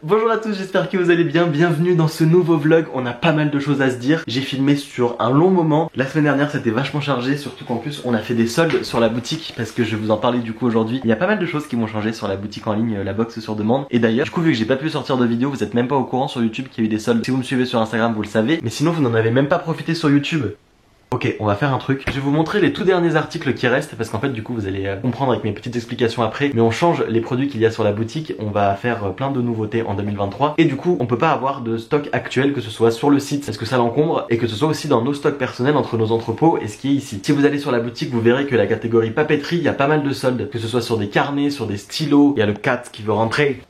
Bonjour à tous, j'espère que vous allez bien, bienvenue dans ce nouveau vlog. On a pas mal de choses à se dire. J'ai filmé sur un long moment. La semaine dernière c'était vachement chargé, surtout qu'en plus on a fait des soldes sur la boutique, parce que je vais vous en parler du coup aujourd'hui. Il y a pas mal de choses qui vont changer sur la boutique en ligne, la box sur demande. Et d'ailleurs, du coup vu que j'ai pas pu sortir de vidéo, vous êtes même pas au courant sur YouTube qu'il y a eu des soldes. Si vous me suivez sur Instagram vous le savez, mais sinon vous n'en avez même pas profité sur YouTube. Ok, on va faire un truc. Je vais vous montrer les tout derniers articles qui restent parce qu'en fait du coup vous allez comprendre avec mes petites explications après. Mais on change les produits qu'il y a sur la boutique. On va faire plein de nouveautés en 2023. Et du coup on peut pas avoir de stock actuel, que ce soit sur le site parce que ça l'encombre, et que ce soit aussi dans nos stocks personnels entre nos entrepôts et ce qui est ici. Si vous allez sur la boutique, vous verrez que la catégorie papeterie, il y a pas mal de soldes. Que ce soit sur des carnets, sur des stylos. Il y a le cat qui veut rentrer.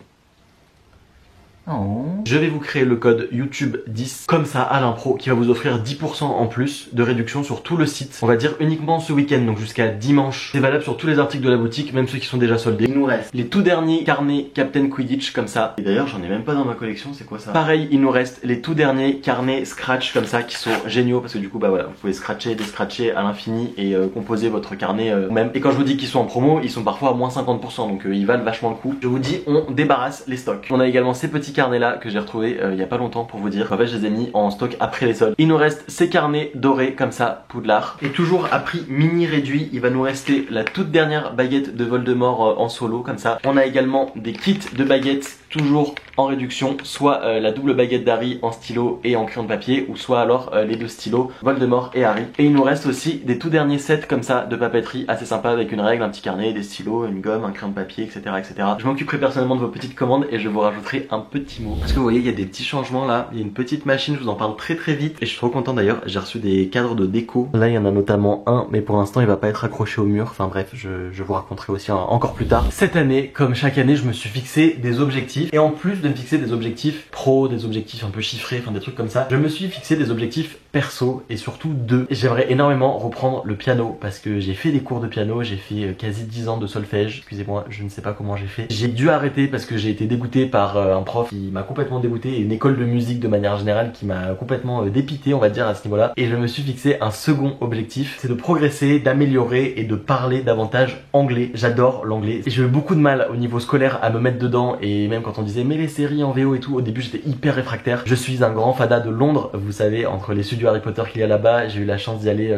Je vais vous créer le code YouTube 10 comme ça à l'impro qui va vous offrir 10% en plus de réduction sur tout le site. On va dire uniquement ce week-end, donc jusqu'à dimanche. C'est valable sur tous les articles de la boutique, même ceux qui sont déjà soldés. Il nous reste les tout derniers carnets Captain Quidditch comme ça. Et d'ailleurs j'en ai même pas dans ma collection, c'est quoi ça? Pareil, il nous reste les tout derniers carnets Scratch comme ça qui sont géniaux parce que du coup bah voilà, vous pouvez scratcher, descratcher à l'infini et composer votre carnet même. Et quand je vous dis qu'ils sont en promo, ils sont parfois à moins 50%, donc ils valent vachement le coup. Je vous dis, on débarrasse les stocks. On a également ces petits carnets là que j'ai retrouvé il y a pas longtemps pour vous dire. En fait je les ai mis en stock après les soldes. Il nous reste ces carnets dorés comme ça, Poudlard. Et toujours à prix mini réduit, il va nous rester la toute dernière baguette de Voldemort en solo comme ça. On a également des kits de baguettes toujours en réduction, soit la double baguette d'Harry en stylo et en crayon de papier, ou soit alors les deux stylos Voldemort et Harry. Et il nous reste aussi des tout derniers sets comme ça de papeterie assez sympa avec une règle, un petit carnet, des stylos, une gomme, un crayon de papier, etc. etc. Je m'occuperai personnellement de vos petites commandes et je vous rajouterai un petit mot. Parce que vous voyez, il y a des petits changements là, il y a une petite machine, je vous en parle très vite. Et je suis trop content d'ailleurs, j'ai reçu des cadres de déco. Là il y en a notamment un, mais pour l'instant il va pas être accroché au mur. Enfin bref, je vous raconterai aussi encore plus tard. Cette année, comme chaque année, je me suis fixé des objectifs. Et en plus de me fixer des objectifs pro, des objectifs un peu chiffrés, enfin des trucs comme ça, je me suis fixé des objectifs perso et surtout deux. J'aimerais énormément reprendre le piano parce que j'ai fait des cours de piano, j'ai fait quasi 10 ans de solfège. Excusez-moi, je ne sais pas comment j'ai fait. J'ai dû arrêter parce que j'ai été dégoûté par un prof qui m'a complètement dégoûté et une école de musique de manière générale qui m'a complètement dépité, on va dire, à ce niveau-là. Et je me suis fixé un second objectif, c'est de progresser, d'améliorer et de parler davantage anglais. J'adore l'anglais. J'ai eu beaucoup de mal au niveau scolaire à me mettre dedans, et même quand on disait mais les séries en VO et tout, au début j'étais hyper réfractaire. Je suis un grand fada de Londres, vous savez, entre les studios Harry Potter qu'il y a là-bas, j'ai eu la chance d'y aller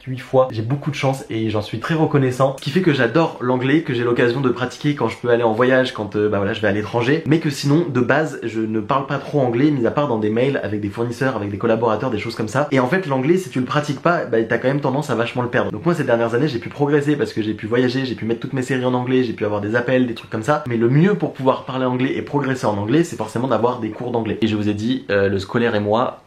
8 fois, j'ai beaucoup de chance et j'en suis très reconnaissant. Ce qui fait que j'adore l'anglais, que j'ai l'occasion de pratiquer quand je peux aller en voyage, quand bah voilà, je vais à l'étranger. Mais que sinon, de base, je ne parle pas trop anglais, mis à part dans des mails avec des fournisseurs, avec des collaborateurs, des choses comme ça. Et en fait, l'anglais, si tu le pratiques pas, bah t'as quand même tendance à vachement le perdre. Donc moi, ces dernières années, j'ai pu progresser parce que j'ai pu voyager, j'ai pu mettre toutes mes séries en anglais, j'ai pu avoir des appels, des trucs comme ça. Mais le mieux pour pouvoir parler anglais et progresser en anglais, c'est forcément d'avoir des cours d'anglais. Et je vous ai dit, le scolaire et moi,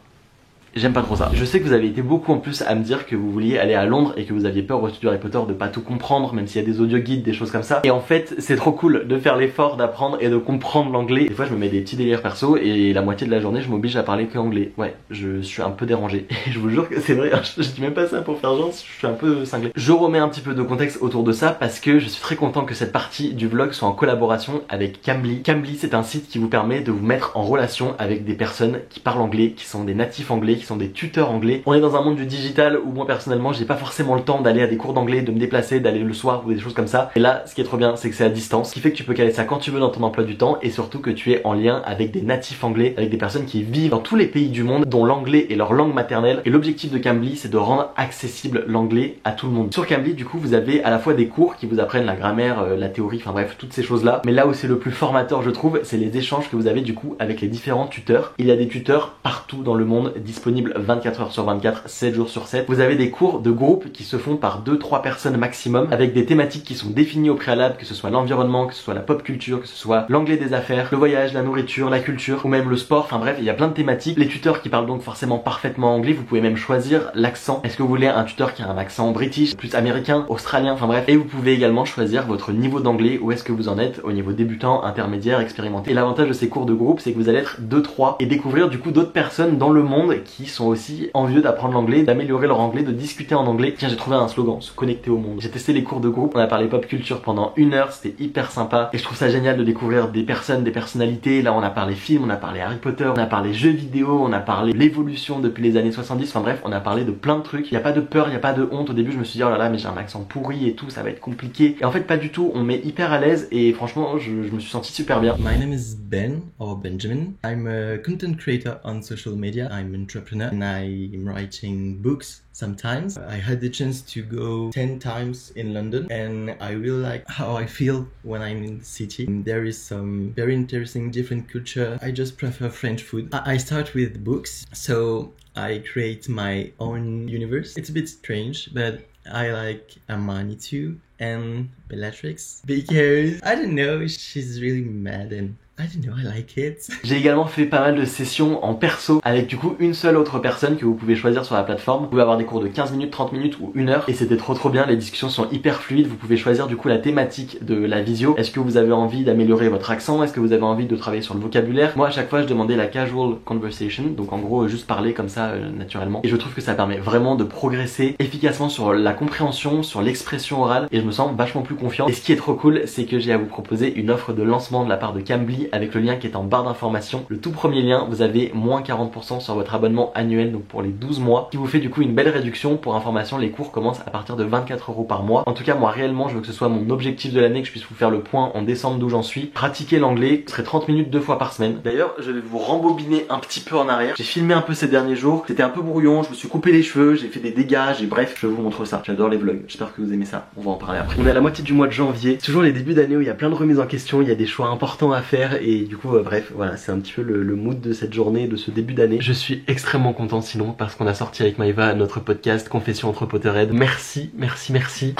j'aime pas trop ça. Je sais que vous avez été beaucoup en plus à me dire que vous vouliez aller à Londres et que vous aviez peur au studio Harry Potter de pas tout comprendre, même s'il y a des audio guides, des choses comme ça. Et en fait, c'est trop cool de faire l'effort d'apprendre et de comprendre l'anglais. Des fois, je me mets des petits délires perso et la moitié de la journée, je m'oblige à parler que anglais. Ouais, je suis un peu dérangé. Et je vous jure que c'est vrai, je dis même pas ça pour faire genre, je suis un peu cinglé. Je remets un petit peu de contexte autour de ça parce que je suis très content que cette partie du vlog soit en collaboration avec Cambly. Cambly, c'est un site qui vous permet de vous mettre en relation avec des personnes qui parlent anglais, qui sont des natifs anglais, qui sont des tuteurs anglais. On est dans un monde du digital où moi personnellement j'ai pas forcément le temps d'aller à des cours d'anglais, de me déplacer, d'aller le soir ou des choses comme ça. Et là ce qui est trop bien c'est que c'est à distance, ce qui fait que tu peux caler ça quand tu veux dans ton emploi du temps, et surtout que tu es en lien avec des natifs anglais, avec des personnes qui vivent dans tous les pays du monde, dont l'anglais est leur langue maternelle. Et l'objectif de Cambly c'est de rendre accessible l'anglais à tout le monde. Sur Cambly du coup vous avez à la fois des cours qui vous apprennent la grammaire, la théorie, enfin bref toutes ces choses là. Mais là où c'est le plus formateur je trouve, c'est les échanges que vous avez du coup avec les différents tuteurs. Il y a des tuteurs partout dans le monde disponibles 24 heures sur 24, 7 jours sur 7. Vous avez des cours de groupe qui se font par 2-3 personnes maximum, avec des thématiques qui sont définies au préalable, que ce soit l'environnement, que ce soit la pop culture, que ce soit l'anglais des affaires, le voyage, la nourriture, la culture, ou même le sport, enfin bref, il y a plein de thématiques. Les tuteurs qui parlent donc forcément parfaitement anglais, vous pouvez même choisir l'accent. Est-ce que vous voulez un tuteur qui a un accent british, plus américain, australien, enfin bref. Et vous pouvez également choisir votre niveau d'anglais, où est-ce que vous en êtes au niveau débutant, intermédiaire, expérimenté. Et l'avantage de ces cours de groupe, c'est que vous allez être 2-3 et découvrir du coup d'autres personnes dans le monde qui sont aussi envieux d'apprendre l'anglais, d'améliorer leur anglais, de discuter en anglais. Tiens, j'ai trouvé un slogan, se connecter au monde. J'ai testé les cours de groupe, on a parlé pop culture pendant 1 heure, c'était hyper sympa et je trouve ça génial de découvrir des personnes, des personnalités. Là on a parlé film, on a parlé Harry Potter, on a parlé jeux vidéo, on a parlé l'évolution depuis les années 70, enfin bref, on a parlé de plein de trucs. Il n'y a pas de peur, il n'y a pas de honte. Au début je me suis dit oh là là mais j'ai un accent pourri et tout, ça va être compliqué. Et en fait pas du tout, on met hyper à l'aise et franchement je me suis senti super bien. My name is Ben or Benjamin. I'm a content creator on social media. I'm an entrepreneur and I'm writing books. Sometimes I had the chance to go 10 times in London and I really like how I feel when I'm in the city. There is some very interesting different culture. I just prefer French food. I start with books, so I create my own universe. It's a bit strange, but I like Armani too and Bellatrix because I don't know, she's really mad and I don't know, I like it. J'ai également fait pas mal de sessions en perso avec du coup une seule autre personne que vous pouvez choisir sur la plateforme. Vous pouvez avoir des cours de 15 minutes, 30 minutes ou 1 heure et c'était trop bien, les discussions sont hyper fluides. Vous pouvez choisir du coup la thématique de la visio. Est-ce que vous avez envie d'améliorer votre accent? Est-ce que vous avez envie de travailler sur le vocabulaire? Moi à chaque fois je demandais la casual conversation, donc en gros juste parler comme ça naturellement. Et je trouve que ça permet vraiment de progresser efficacement sur la compréhension, sur l'expression orale et je me sens vachement plus confiant. Et ce qui est trop cool, c'est que j'ai à vous proposer une offre de lancement de la part de Cambly avec le lien qui est en barre d'informations. Le tout premier lien, vous avez moins 40% sur votre abonnement annuel, donc pour les 12 mois, qui vous fait du coup une belle réduction. Pour information, les cours commencent à partir de 24 € par mois. En tout cas, moi réellement, je veux que ce soit mon objectif de l'année, que je puisse vous faire le point en décembre d'où j'en suis. Pratiquer l'anglais, ce serait 30 minutes 2 fois par semaine. D'ailleurs, je vais vous rembobiner un petit peu en arrière. J'ai filmé un peu ces derniers jours, c'était un peu brouillon, je me suis coupé les cheveux, j'ai fait des dégâts, bref, je vous montre ça. J'adore les vlogs, j'espère que vous aimez ça, on va en parler après. On est à la moitié du mois de janvier, c'est toujours les débuts d'année où il y a plein de remises en question, il y a des choix importants à faire et du coup, bref, voilà, c'est un petit peu le mood de cette journée, de ce début d'année. Je suis extrêmement content sinon parce qu'on a sorti avec Maëva notre podcast Confession entre Potterhead. Merci.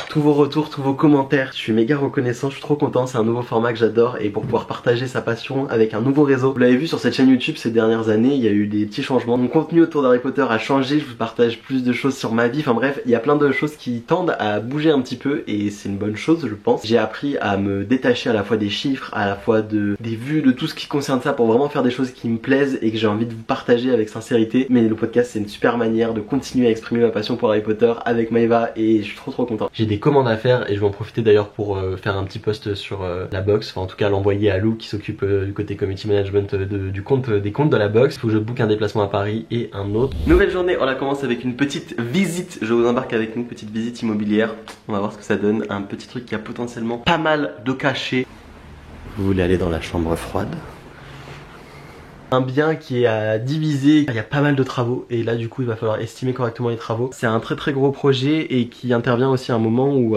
Tous vos retours, tous vos commentaires, je suis méga reconnaissant, je suis trop content, c'est un nouveau format que j'adore et pour pouvoir partager sa passion avec un nouveau réseau. Vous l'avez vu sur cette chaîne YouTube ces dernières années, il y a eu des petits changements. Mon contenu autour d'Harry Potter a changé, je vous partage plus de choses sur ma vie, enfin bref, il y a plein de choses qui tendent à bouger un petit peu et c'est une bonne chose je pense. J'ai appris à me détacher à la fois des chiffres, à la fois des vues, de tout ce qui concerne ça pour vraiment faire des choses qui me plaisent et que j'ai envie de vous partager avec sincérité. Mais le podcast c'est une super manière de continuer à exprimer ma passion pour Harry Potter avec Maëva et je suis trop content. J'ai des commandes à faire et je vais en profiter d'ailleurs pour faire un petit post sur la box, enfin en tout cas l'envoyer à Lou qui s'occupe du côté community management des comptes de la box. Il faut que je book un déplacement à Paris et un autre. Nouvelle journée, on la commence avec une petite visite. Je vous embarque avec une petite visite immobilière. On va voir ce que ça donne. Un petit truc qui a potentiellement pas mal de cachets. Vous voulez aller dans la chambre froide? Un bien qui est à diviser, il y a pas mal de travaux et là du coup il va falloir estimer correctement les travaux. C'est un très gros projet et qui intervient aussi à un moment où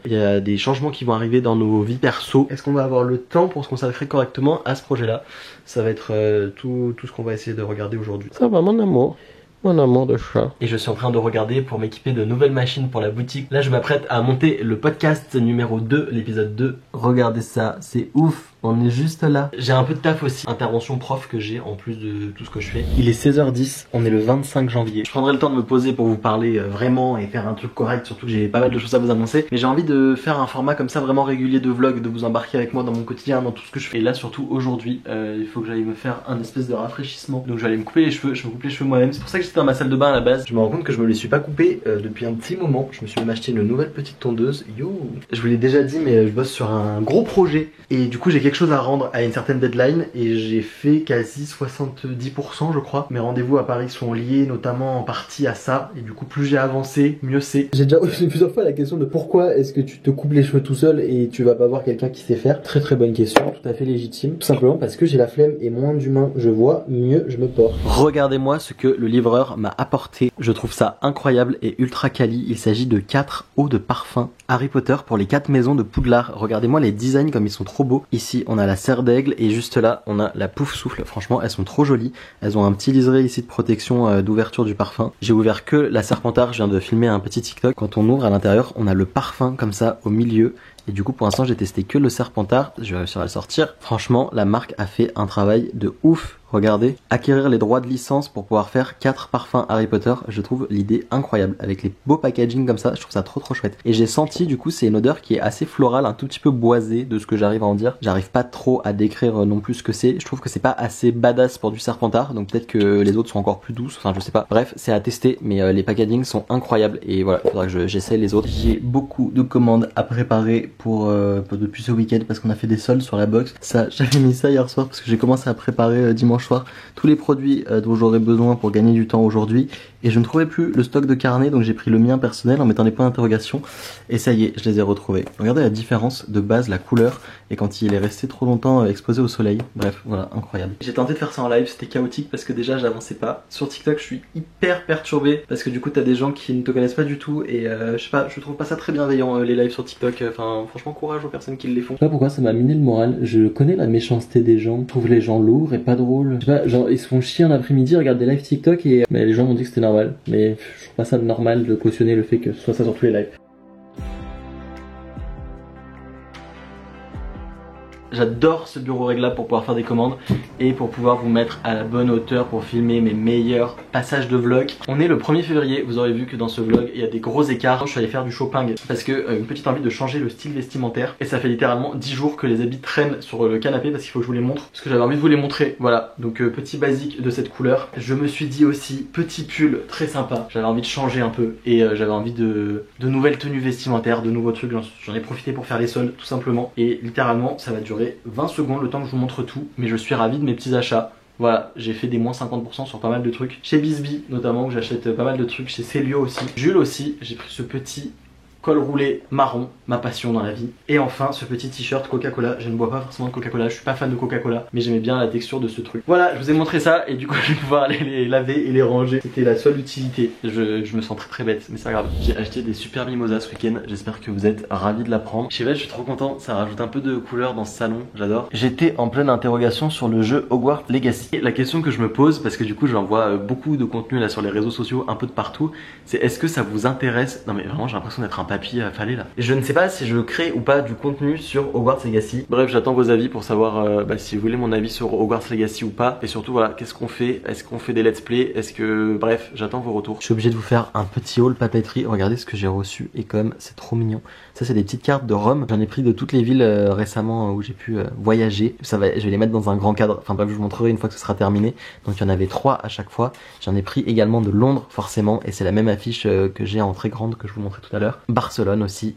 il y a des changements qui vont arriver dans nos vies perso. Est-ce qu'on va avoir le temps pour se consacrer correctement à ce projet là? Ça va être tout ce qu'on va essayer de regarder aujourd'hui. Ça va mon amour? Mon amour de chat. Et je suis en train de regarder pour m'équiper de nouvelles machines pour la boutique. Là je m'apprête à monter le podcast numéro 2, l'épisode 2. Regardez ça, c'est ouf. On est juste là. J'ai un peu de taf aussi, intervention prof que j'ai en plus de tout ce que je fais. Il est 16h10, on est le 25 janvier. Je prendrai le temps de me poser pour vous parler vraiment et faire un truc correct, surtout que j'ai pas mal de choses à vous annoncer. Mais j'ai envie de faire un format comme ça vraiment régulier de vlog, de vous embarquer avec moi dans mon quotidien, dans tout ce que je fais. Et là surtout aujourd'hui, il faut que j'aille me faire un espèce de rafraîchissement. Donc je vais aller me couper les cheveux, je me coupe les cheveux moi-même. C'est pour ça que j'étais dans ma salle de bain à la base. Je me rends compte que je me les suis pas coupés depuis un petit moment. Je me suis même acheté une nouvelle petite tondeuse. Yo. Je vous l'ai déjà dit mais je bosse sur un gros projet. Et du coup j'ai quelque chose à rendre à une certaine deadline et j'ai fait quasi 70% je crois. Mes rendez-vous à Paris sont liés notamment en partie à ça et du coup plus j'ai avancé, mieux c'est. J'ai déjà posé plusieurs fois la question de pourquoi est-ce que tu te coupes les cheveux tout seul et tu vas pas voir quelqu'un qui sait faire. Très bonne question, tout à fait légitime. Tout simplement parce que j'ai la flemme et moins d'humain je vois, mieux je me porte. Regardez-moi ce que le livreur m'a apporté. Je trouve ça incroyable et ultra quali. Il s'agit de 4 eaux de parfum Harry Potter pour les 4 maisons de Poudlard. Regardez-moi les designs comme ils sont trop beaux. Ici on a la serre d'aigle et juste là on a la pouf souffle. Franchement elles sont trop jolies. Elles ont un petit liseré ici de protection d'ouverture du parfum. J'ai ouvert que la Serpentard, je viens de filmer un petit TikTok. Quand on ouvre à l'intérieur on a le parfum comme ça au milieu. Et du coup pour l'instant j'ai testé que le Serpentard, je vais réussir à le sortir. Franchement la marque a fait un travail de ouf. Regardez, acquérir les droits de licence pour pouvoir faire 4 parfums Harry Potter, je trouve l'idée incroyable. Avec les beaux packaging comme ça, je trouve ça trop chouette. Et j'ai senti du coup c'est une odeur qui est assez florale, un tout petit peu boisée de ce que j'arrive à en dire. J'arrive pas trop à décrire non plus ce que c'est. Je trouve que c'est pas assez badass pour du Serpentard, donc peut-être que les autres sont encore plus douces, enfin je sais pas. Bref, c'est à tester, mais les packaging sont incroyables et voilà, il faudra que j'essaie les autres. J'ai beaucoup de commandes à préparer pour depuis ce week-end parce qu'on a fait des soldes sur la box. Ça, j'avais mis ça hier soir parce que j'ai commencé à préparer dimanche soir tous les produits dont j'aurais besoin pour gagner du temps aujourd'hui et je ne trouvais plus le stock de carnet, donc j'ai pris le mien personnel en mettant des points d'interrogation et ça y est, je les ai retrouvés. Regardez la différence de base, la couleur, et quand il est resté trop longtemps exposé au soleil. Bref, voilà, incroyable. J'ai tenté de faire ça en live, c'était chaotique parce que déjà j'avançais pas. Sur TikTok je suis hyper perturbé parce que du coup t'as des gens qui ne te connaissent pas du tout et je sais pas, je trouve pas ça très bienveillant les lives sur TikTok. Enfin franchement courage aux personnes qui les font. Je sais pas pourquoi ça m'a miné le moral. Je connais la méchanceté des gens, je trouve les gens lourds et pas drôles. Je sais pas, genre ils se font chier en après-midi, regardent des lives TikTok et mais les gens m'ont dit que c'était normal. Mais je trouve pas ça normal de cautionner le fait que ce soit ça sur tous les lives. J'adore ce bureau réglable pour pouvoir faire des commandes et pour pouvoir vous mettre à la bonne hauteur pour filmer mes meilleurs passages de vlog. On est le 1er février, vous aurez vu que dans ce vlog il y a des gros écarts. Je suis allé faire du shopping parce que une petite envie de changer le style vestimentaire et ça fait littéralement 10 jours que les habits traînent sur le canapé parce qu'il faut que je vous les montre, parce que j'avais envie de vous les montrer. Voilà, donc petit basique de cette couleur. Je me suis dit aussi petit pull très sympa, j'avais envie de changer un peu et j'avais envie de nouvelles tenues vestimentaires, de nouveaux trucs. J'en ai profité pour faire les soldes tout simplement et littéralement ça va durer 20 secondes le temps que je vous montre tout, mais je suis ravi de mes petits achats. Voilà, j'ai fait des moins 50% sur pas mal de trucs. Chez Bisbee notamment, où j'achète pas mal de trucs. Chez Célio aussi. Jules aussi, j'ai pris ce petit col roulé marron, ma passion dans la vie. Et enfin ce petit t-shirt Coca-Cola. Je ne bois pas forcément de Coca-Cola, je suis pas fan de Coca-Cola, mais j'aimais bien la texture de ce truc. Voilà, je vous ai montré ça et du coup je vais pouvoir aller les laver et les ranger. C'était la seule utilité. Je me sens très bête, mais c'est pas grave. J'ai acheté des super mimosas ce week-end, j'espère que vous êtes ravis de la prendre. Je sais pas, je suis trop content, ça rajoute un peu de couleur dans ce salon, j'adore. J'étais en pleine interrogation sur le jeu Hogwarts Legacy. Et la question que je me pose, parce que du coup j'en vois beaucoup de contenu là sur les réseaux sociaux, un peu de partout, c'est est-ce que ça vous intéresse? Non mais vraiment j'ai l'impression d'être un papier affalé là. Et je ne sais pas si je crée ou pas du contenu sur Hogwarts Legacy. Bref, j'attends vos avis pour savoir si vous voulez mon avis sur Hogwarts Legacy ou pas. Et surtout voilà, qu'est-ce qu'on fait? Est-ce qu'on fait des let's play? Est-ce que... Bref, j'attends vos retours. Je suis obligé de vous faire un petit haul papeterie. Regardez ce que j'ai reçu et comme c'est trop mignon. Ça c'est des petites cartes de Rome. J'en ai pris de toutes les villes récemment où j'ai pu voyager. Je vais les mettre dans un grand cadre. Enfin bref, je vous montrerai une fois que ce sera terminé. Donc il y en avait 3 à chaque fois. J'en ai pris également de Londres forcément. Et c'est la même affiche que j'ai en très grande que je vous montrais tout à l'heure. Barcelone aussi.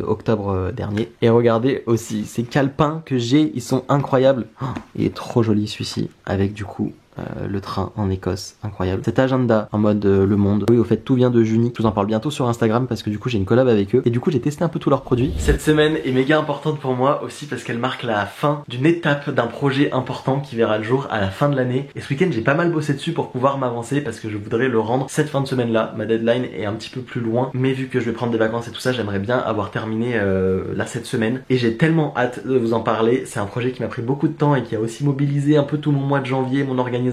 Octobre dernier. Et regardez aussi ces calepins que j'ai, ils sont incroyables. Oh, il est trop joli celui-ci avec du coup le train en Écosse, incroyable. Cet agenda en mode Le Monde. Oui, au fait, tout vient de Juni. Je vous en parle bientôt sur Instagram parce que du coup j'ai une collab avec eux et du coup j'ai testé un peu tous leurs produits. Cette semaine est méga importante pour moi aussi parce qu'elle marque la fin d'une étape d'un projet important qui verra le jour à la fin de l'année. Et ce week-end j'ai pas mal bossé dessus pour pouvoir m'avancer parce que je voudrais le rendre cette fin de semaine là. Ma deadline est un petit peu plus loin, mais vu que je vais prendre des vacances et tout ça, j'aimerais bien avoir terminé là cette semaine. Et j'ai tellement hâte de vous en parler. C'est un projet qui m'a pris beaucoup de temps et qui a aussi mobilisé un peu tout mon mois de janvier, mon organisation.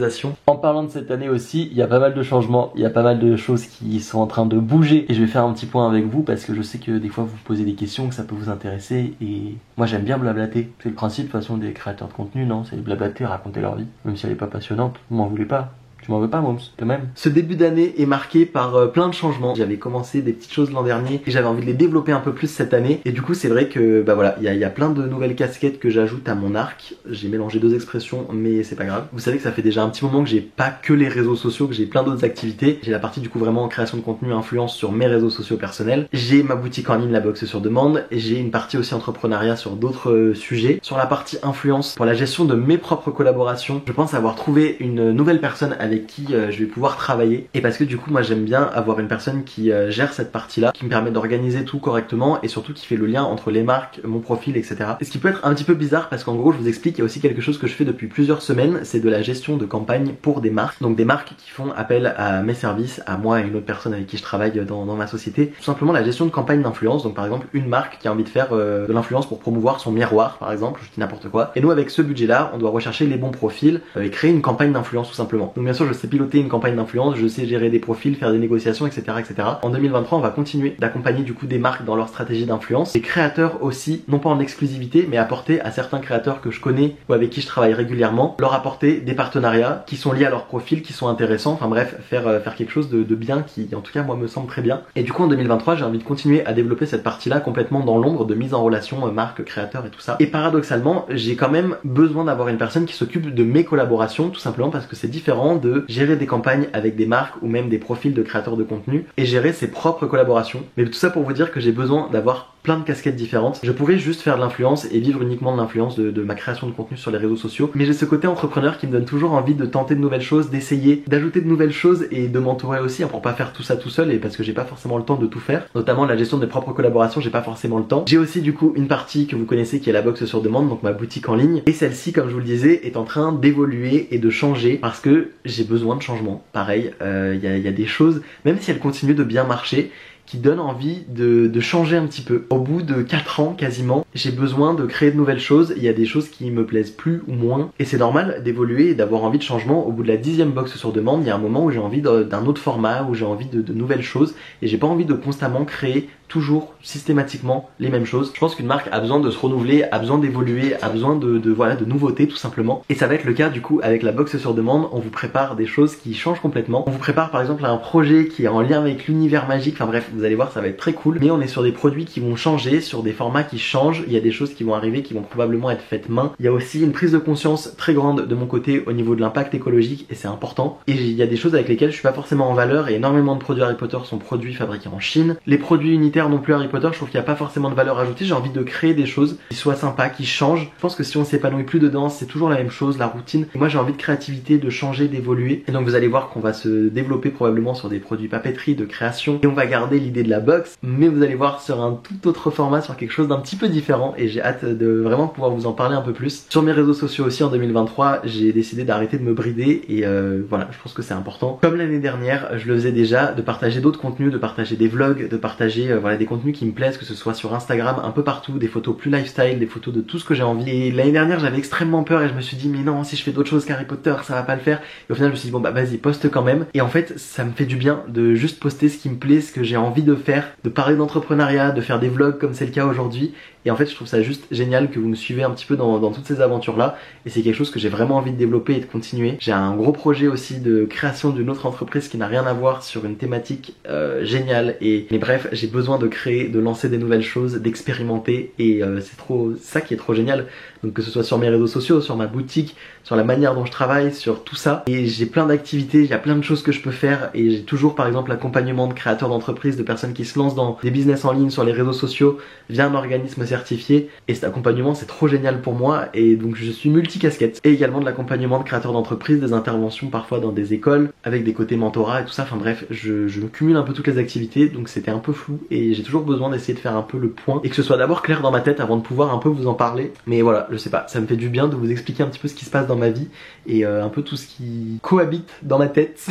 En parlant de cette année aussi, il y a pas mal de changements, il y a pas mal de choses qui sont en train de bouger et je vais faire un petit point avec vous parce que je sais que des fois vous posez des questions, que ça peut vous intéresser et moi j'aime bien blablater. C'est le principe de toute façon des créateurs de contenu, non? C'est blablater, raconter leur vie, même si elle est pas passionnante, vous m'en voulez pas. Tu m'en veux pas, Moms, quand même. Ce début d'année est marqué par plein de changements. J'avais commencé des petites choses l'an dernier et j'avais envie de les développer un peu plus cette année. Et du coup, c'est vrai que, bah voilà, il y a plein de nouvelles casquettes que j'ajoute à mon arc. J'ai mélangé 2 expressions, mais c'est pas grave. Vous savez que ça fait déjà un petit moment que j'ai pas que les réseaux sociaux, que j'ai plein d'autres activités. J'ai la partie du coup vraiment en création de contenu, influence sur mes réseaux sociaux personnels. J'ai ma boutique en ligne, la boxe sur demande. Et j'ai une partie aussi entrepreneuriat sur d'autres sujets. Sur la partie influence, pour la gestion de mes propres collaborations, je pense avoir trouvé une nouvelle personne avec qui je vais pouvoir travailler. Et parce que du coup moi j'aime bien avoir une personne qui gère cette partie là, qui me permet d'organiser tout correctement et surtout qui fait le lien entre les marques, mon profil, etc. Et ce qui peut être un petit peu bizarre parce qu'en gros je vous explique, il y a aussi quelque chose que je fais depuis plusieurs semaines, c'est de la gestion de campagne pour des marques. Donc des marques qui font appel à mes services, à moi et une autre personne avec qui je travaille dans ma société. Tout simplement la gestion de campagne d'influence. Donc par exemple une marque qui a envie de faire de l'influence pour promouvoir son miroir par exemple, je dis n'importe quoi. Et nous avec ce budget là on doit rechercher les bons profils et créer une campagne d'influence tout simplement. Donc bien sûr sûr je sais piloter une campagne d'influence, je sais gérer des profils, faire des négociations, etc., etc. En 2023 on va continuer d'accompagner du coup des marques dans leur stratégie d'influence, des créateurs aussi, non pas en exclusivité, mais apporter à certains créateurs que je connais ou avec qui je travaille régulièrement, leur apporter des partenariats qui sont liés à leur profil, qui sont intéressants, enfin bref, faire quelque chose de bien qui en tout cas moi me semble très bien. Et du coup en 2023 j'ai envie de continuer à développer cette partie-là complètement dans l'ombre, de mise en relation marque, créateur et tout ça. Et paradoxalement j'ai quand même besoin d'avoir une personne qui s'occupe de mes collaborations, tout simplement parce que c'est différent de gérer des campagnes avec des marques ou même des profils de créateurs de contenu et gérer ses propres collaborations. Mais tout ça pour vous dire que j'ai besoin d'avoir plein de casquettes différentes. Je pourrais juste faire de l'influence et vivre uniquement de l'influence de ma création de contenu sur les réseaux sociaux, mais j'ai ce côté entrepreneur qui me donne toujours envie de tenter de nouvelles choses, d'essayer, d'ajouter de nouvelles choses et de m'entourer aussi, hein, pour pas faire tout ça tout seul et parce que j'ai pas forcément le temps de tout faire, notamment la gestion de mes propres collaborations, j'ai pas forcément le temps. J'ai aussi du coup une partie que vous connaissez qui est la box sur demande, donc ma boutique en ligne, et celle-ci comme je vous le disais est en train d'évoluer et de changer parce que j'ai besoin de changement. Pareil, y a des choses, même si elles continuent de bien marcher, qui donne envie de changer un petit peu. Au bout de 4 ans quasiment, j'ai besoin de créer de nouvelles choses, il y a des choses qui me plaisent plus ou moins, et c'est normal d'évoluer et d'avoir envie de changement. Au bout de la 10e box sur demande, il y a un moment où j'ai envie d'un autre format, où j'ai envie de nouvelles choses, et j'ai pas envie de constamment créer toujours systématiquement les mêmes choses. Je pense qu'une marque a besoin de se renouveler, a besoin d'évoluer, a besoin de nouveautés tout simplement. Et ça va être le cas du coup avec la box sur demande. On vous prépare des choses qui changent complètement. On vous prépare par exemple à un projet qui est en lien avec l'univers magique. Enfin bref, vous allez voir, ça va être très cool. Mais on est sur des produits qui vont changer, sur des formats qui changent. Il y a des choses qui vont arriver qui vont probablement être faites main. Il y a aussi une prise de conscience très grande de mon côté au niveau de l'impact écologique et c'est important. Et il y a des choses avec lesquelles je suis pas forcément en valeur et énormément de produits Harry Potter sont produits fabriqués en Chine. Les produits unitaires non plus Harry Potter, je trouve qu'il n'y a pas forcément de valeur ajoutée. J'ai envie de créer des choses qui soient sympas, qui changent. Je pense que si on s'épanouit plus dedans, c'est toujours la même chose, la routine. Et moi j'ai envie de créativité, de changer, d'évoluer. Et donc vous allez voir qu'on va se développer probablement sur des produits papeterie, de création. Et on va garder l'idée de la box, mais vous allez voir sur un tout autre format, sur quelque chose d'un petit peu différent. Et j'ai hâte de vraiment pouvoir vous en parler un peu plus. Sur mes réseaux sociaux aussi en 2023, j'ai décidé d'arrêter de me brider. Et voilà, je pense que c'est important. Comme l'année dernière, je le faisais déjà, de partager d'autres contenus, de partager des vlogs, de partager voilà, des contenus qui me plaisent, que ce soit sur Instagram, un peu partout, des photos plus lifestyle, des photos de tout ce que j'ai envie. Et l'année dernière j'avais extrêmement peur et je me suis dit mais non, si je fais d'autres choses qu'Harry Potter ça va pas le faire. Et au final je me suis dit bon bah vas-y, poste quand même. Et en fait ça me fait du bien de juste poster ce qui me plaît, ce que j'ai envie de faire, de parler d'entrepreneuriat, de faire des vlogs comme c'est le cas aujourd'hui. Et en fait je trouve ça juste génial que vous me suivez un petit peu dans toutes ces aventures là. Et c'est quelque chose que j'ai vraiment envie de développer et de continuer. J'ai un gros projet aussi de création d'une autre entreprise qui n'a rien à voir sur une thématique géniale. Mais bref, j'ai besoin de créer, de lancer des nouvelles choses, d'expérimenter et c'est trop ça qui est trop génial. Donc que ce soit sur mes réseaux sociaux, sur ma boutique, sur la manière dont je travaille, sur tout ça. Et j'ai plein d'activités, il y a plein de choses que je peux faire et j'ai toujours par exemple l'accompagnement de créateurs d'entreprises, de personnes qui se lancent dans des business en ligne sur les réseaux sociaux via un organisme certifié. Et cet accompagnement c'est trop génial pour moi et donc je suis multicasquette. Et également de l'accompagnement de créateurs d'entreprises, des interventions parfois dans des écoles avec des côtés mentorat et tout ça. Enfin bref, je cumule un peu toutes les activités donc c'était un peu flou et j'ai toujours besoin d'essayer de faire un peu le point et que ce soit d'abord clair dans ma tête avant de pouvoir un peu vous en parler. Mais voilà, je sais pas, ça me fait du bien de vous expliquer un petit peu ce qui se passe dans ma vie et un peu tout ce qui cohabite dans ma tête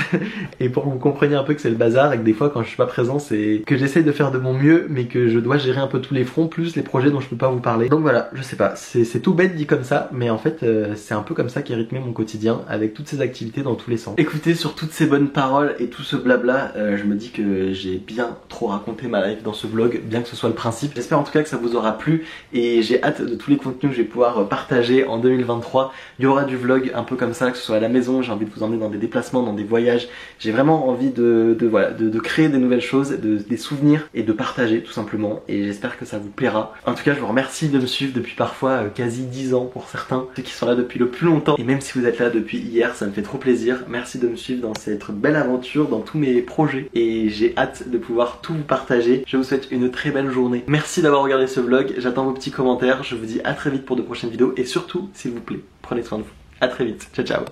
et pour que vous compreniez un peu que c'est le bazar et que des fois quand je suis pas présent c'est que j'essaye de faire de mon mieux mais que je dois gérer un peu tous les fronts plus les projets dont je peux pas vous parler. Donc voilà, je sais pas, c'est tout bête dit comme ça mais en fait c'est un peu comme ça qu'est rythmé mon quotidien avec toutes ces activités dans tous les sens. Écoutez, sur toutes ces bonnes paroles et tout ce blabla, je me dis que j'ai bien trop raconté ma life dans ce vlog, bien que ce soit le principe. J'espère en tout cas que ça vous aura plu et j'ai hâte de tous les contenus que je vais pouvoir partager en 2023. Il y aura du vlog un peu comme ça, que ce soit à la maison, j'ai envie de vous emmener dans des déplacements, dans des voyages. J'ai vraiment envie de créer des nouvelles choses, des souvenirs et de partager tout simplement et j'espère que ça vous plaira. En tout cas, je vous remercie de me suivre depuis parfois quasi 10 ans pour certains, ceux qui sont là depuis le plus longtemps et même si vous êtes là depuis hier, ça me fait trop plaisir. Merci de me suivre dans cette belle aventure, dans tous mes projets et j'ai hâte de pouvoir tout vous partager. Je vous souhaite une très belle journée. Merci d'avoir regardé ce vlog, j'attends vos petits commentaires, je vous dis à très vite pour de prochaines vidéos et surtout, s'il vous plaît, prenez soin de vous. À très vite, ciao ciao.